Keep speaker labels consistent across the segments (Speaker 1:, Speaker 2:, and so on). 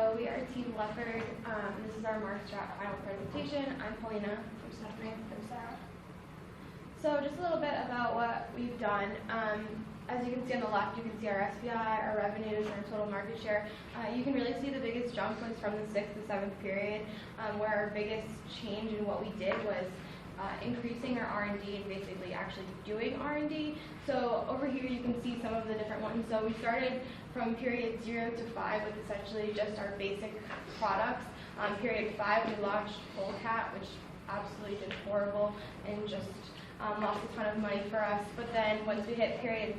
Speaker 1: So we are Team Leopard. This is our Mark Strat final presentation. I'm Paulina. I'm Stephanie. I'm Sarah. So just a little bit about what we've done. As you can see on the left, you can see our SPI, our revenues, and our total market share. You can really see the biggest jump was from the 6th to 7th period, where our biggest change in what we did was increasing our R&D and basically actually doing R&D. So over here you can see some of the different ones. So we started from period 0 to 5 with essentially just our basic products. Period 5 we launched Cat, which absolutely did horrible and just lost a ton of money for us. But then once we hit period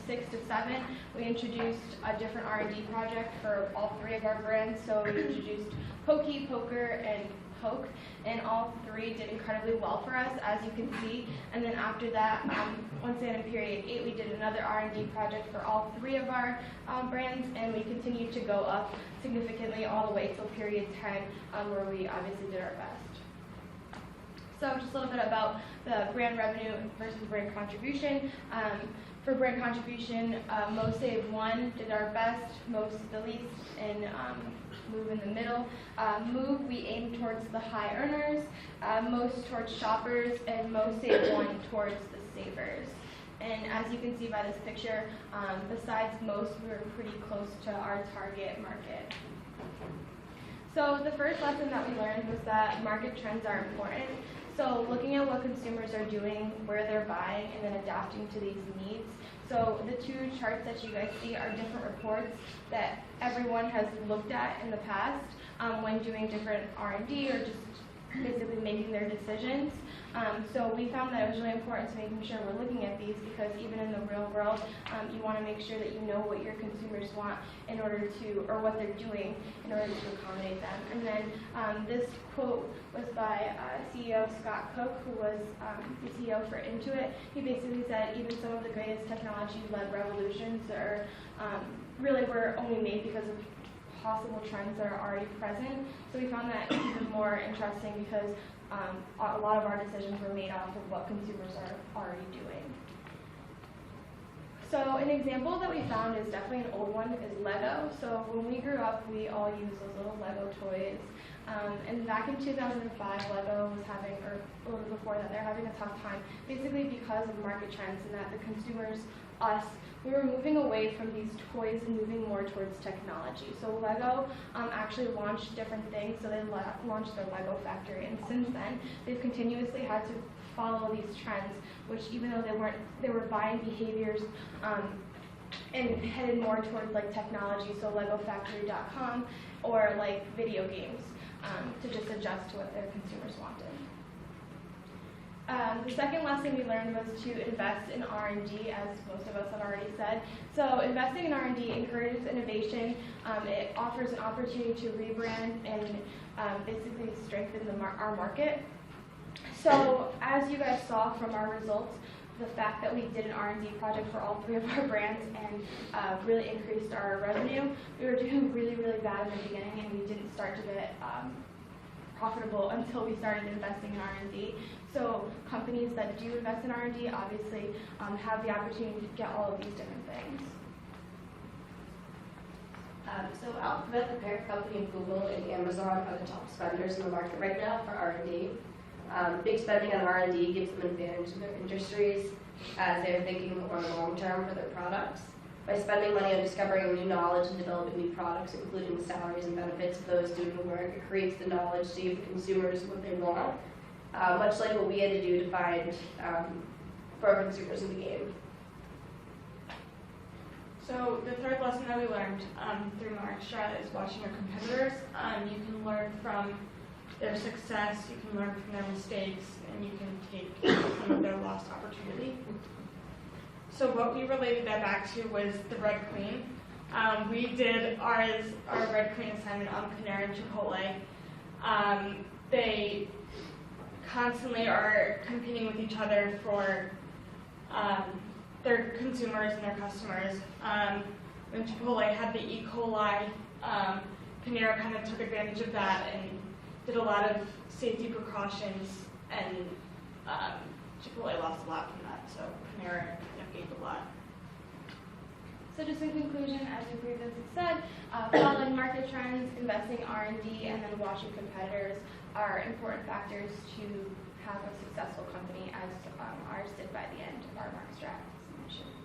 Speaker 1: 6 to 7, we introduced a different R&D project for all 3 of our brands. So we introduced Pokey, Poker, and Poke, and all 3 did incredibly well for us, as you can see. And then after that, once again in period 8, we did another R&D project for all 3 of our brands, and we continued to go up significantly all the way till period 10, where we obviously did our best. So just a little bit about the brand revenue versus brand contribution. For brand contribution, Most Save One did our best, Most the least, and Move in the middle. Move, we aimed towards the high earners, Most towards shoppers, and Most Save One towards the savers. And as you can see by this picture, besides Most, we were pretty close to our target market. So the first lesson that we learned was that market trends are important. So looking at what consumers are doing, where they're buying, and then adapting to these needs. So the 2 charts that you guys see are different reports that everyone has looked at in the past when doing different R&D or just basically making their decisions. So we found that it was really important to making sure we're looking at these, because even in the real world, you want to make sure that you know what your consumers want in order to, or what they're doing in order to accommodate them. And then this quote was by CEO Scott Cook, who was the CEO for Intuit. He basically said even some of the greatest technology-led revolutions are really were only made because of possible trends that are already present. So we found that even more interesting because a lot of our decisions were made off of what consumers are already doing. So an example that we found is definitely an old one is Lego. So when we grew up, we all used those little Lego toys. And back in 2005, Lego was having, or a little before that, they're having a tough time, basically because of market trends and that the consumers, us, we were moving away from these toys and moving more towards technology. So Lego actually launched different things. So they launched their Lego factory, and since then they've continuously had to follow these trends, which even though they were buying behaviors and headed more towards like technology, so LegoFactory.com or like video games, to just adjust to what their consumers wanted. The second lesson we learned was to invest in R&D, as most of us have already said. So investing in R&D encourages innovation. It offers an opportunity to rebrand and basically strengthen our market. So as you guys saw from our results, the fact that we did an R&D project for all 3 of our brands and really increased our revenue, we were doing really, really bad in the beginning, and we didn't start to get profitable until we started investing in R&D. So companies that do invest in R&D obviously have the opportunity to get all of these different things.
Speaker 2: So Alphabet, the parent company of Google and Amazon, are the top spenders in the market right now for R&D. Big spending on R&D gives them an advantage in their industries as they're thinking more long term for their products. By spending money on discovering new knowledge and developing new products, including the salaries and benefits of those doing the work, it creates the knowledge to give the consumers what they want, much like what we had to do to find for our consumers in the game.
Speaker 3: So the third lesson that we learned through Mark Strat is watching your competitors. You can learn from their success, you can learn from their mistakes, and you can take some of their lost opportunity. So what we related that back to was the Red Queen. We did our Red Queen assignment on Panera and Chipotle. They constantly are competing with each other for their consumers and their customers. When Chipotle had the E. coli, Panera kind of took advantage of that and did a lot of safety precautions, and Chipotle lost a lot from that, so Panera gained a lot.
Speaker 1: So just in conclusion, as we previously said, following market trends, investing R&D, and then watching competitors are important factors to have a successful company, as ours did by the end of our market strat submission.